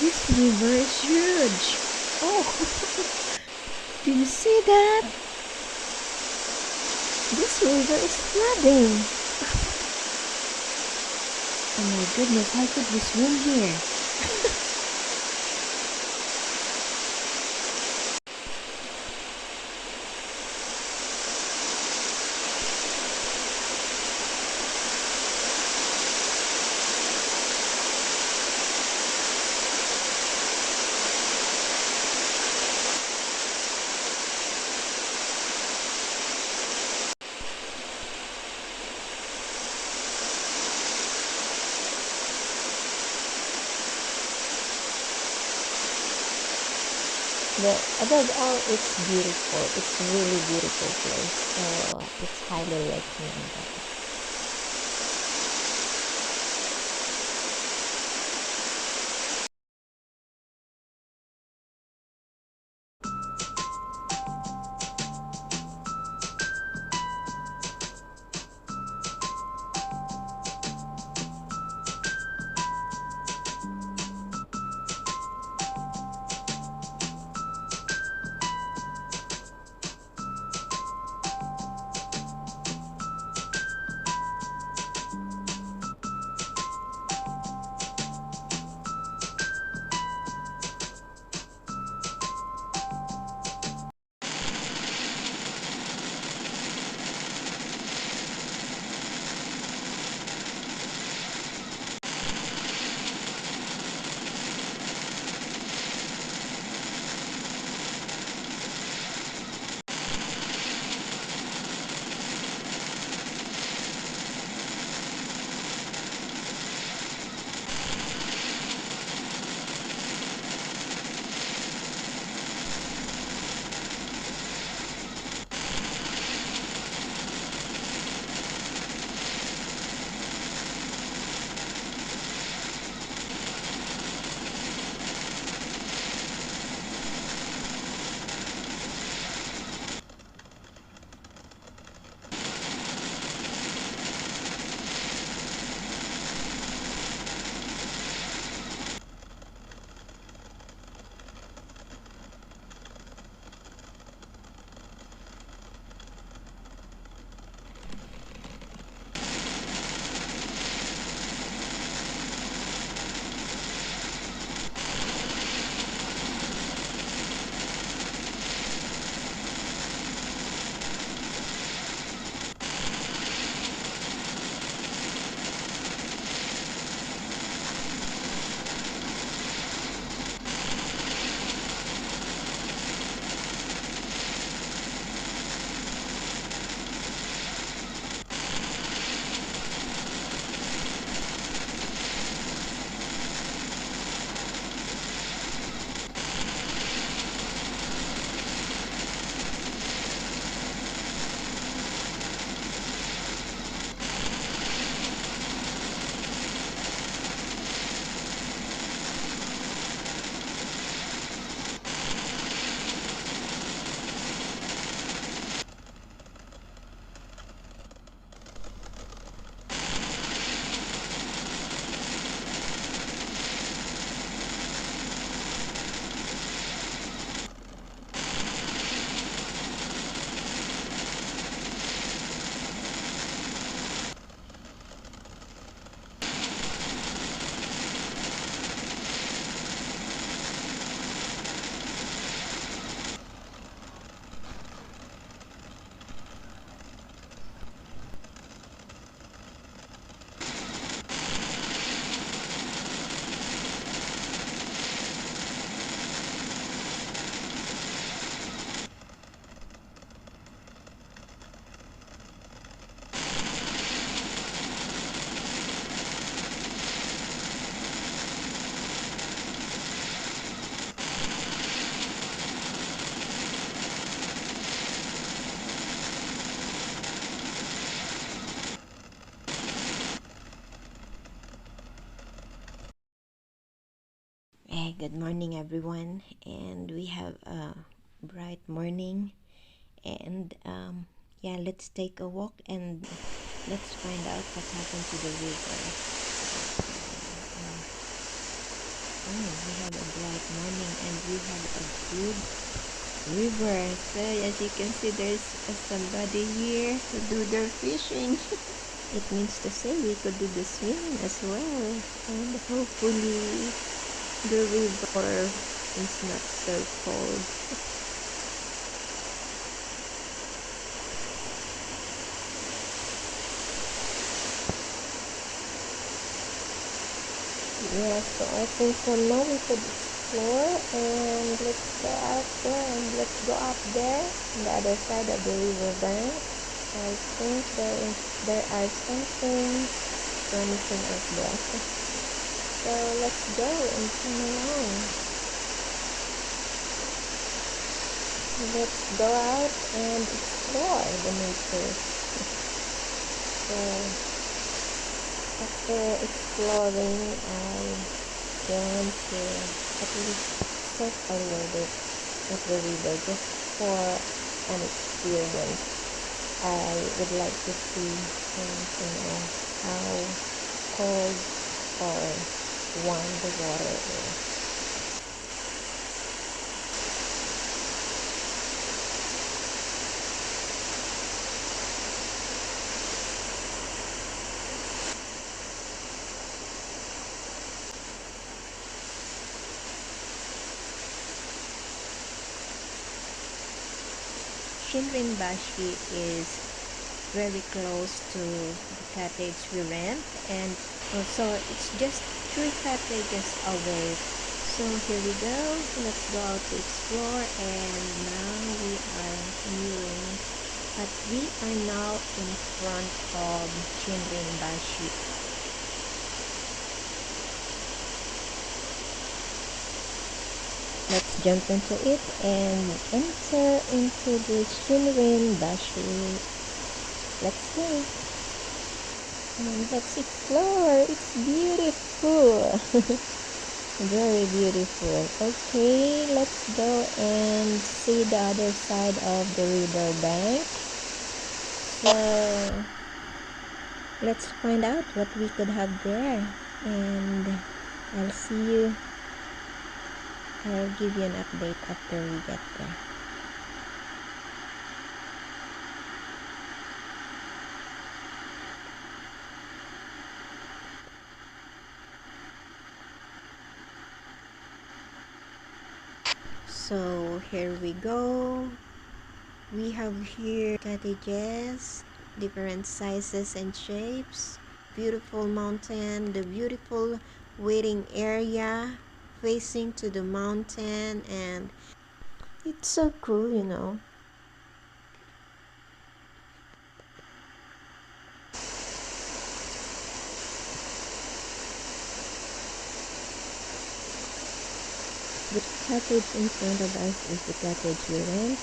This river is huge. Oh, did you see that? This river is flooding. Oh my goodness, how could we swim here? But above all, it's beautiful. It's a really beautiful place. So it's highly recommended. Hey, good morning everyone, and we have a bright morning, and yeah, let's take a walk and let's find out what happened to the river. Oh, we have a good river. So as you can see, there's somebody here to do their fishing. It means to say we could do the swimming as well, and hopefully the river is not so cold. Yeah, so I think for now we could explore, and let's go out there and let's go up there on the other side of the river bank. I think there are something promising out there. So let's go and come along. Let's go out and explore the nature. So after exploring, I want to at least step a little bit at the river just for an experience. I would like to see and to know how cold or warm the water is. Shirin is very close to the cottage we rent, and also it's just 3 cottages away. So here we go, let's go out to explore, and now we are nearing, but we are now in front of Shirin. Let's jump into it and enter into the Shirin. Let's go. And let's explore. It's beautiful. Very beautiful. Okay, let's go and see the other side of the river bank. So let's find out what we could have there, and I'll see you. I'll give you an update after we get there. So here we go. We have here cottages, different sizes and shapes, beautiful mountain, the beautiful waiting area facing to the mountain, and it's so cool, you know. The cottage in front of us is the cottage we rent.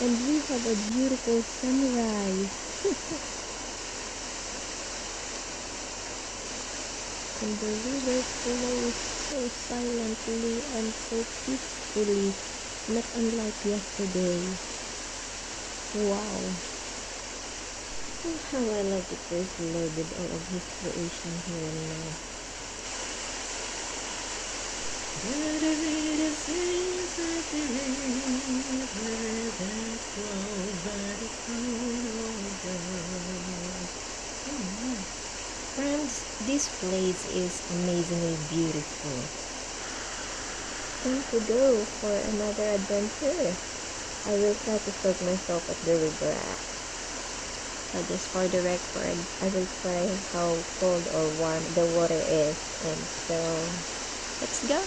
And we have a beautiful sunrise. And the river flows so silently and so peacefully, not unlike yesterday. Wow. How I love the first Lord with all of his creation here and now. Friends, this place is amazingly beautiful. Time to go for another adventure. I will try to soak myself at the river. Just for the record, I will try how cold or warm the water is, and so let's go.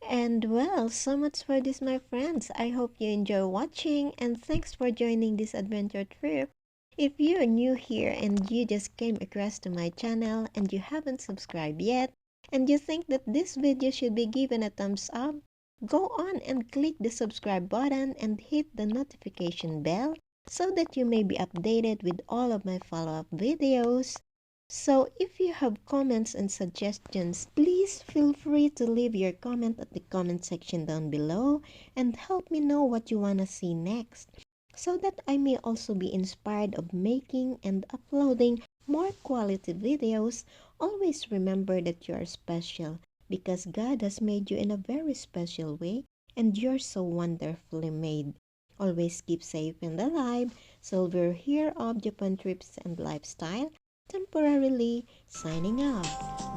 And well, so much for this, my friends. I hope you enjoy watching, and thanks for joining this adventure trip. If you're new here and you just came across to my channel and you haven't subscribed yet, and you think that this video should be given a thumbs up, go on and click the subscribe button and hit the notification bell so that you may be updated with all of my follow-up videos. So if you have comments and suggestions, please feel free to leave your comment at the comment section down below and help me know what you want to see next, so that I may also be inspired of making and uploading more quality videos. Always remember that you are special because God has made you in a very special way and you're so wonderfully made. Always keep safe and alive. So we're here of Japan Trips and Lifestyle, temporarily signing out,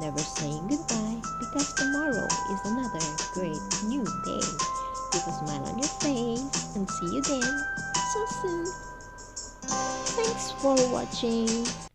never saying goodbye because tomorrow is another great new day. Keep a smile on your face and see you then so soon. Thanks for watching.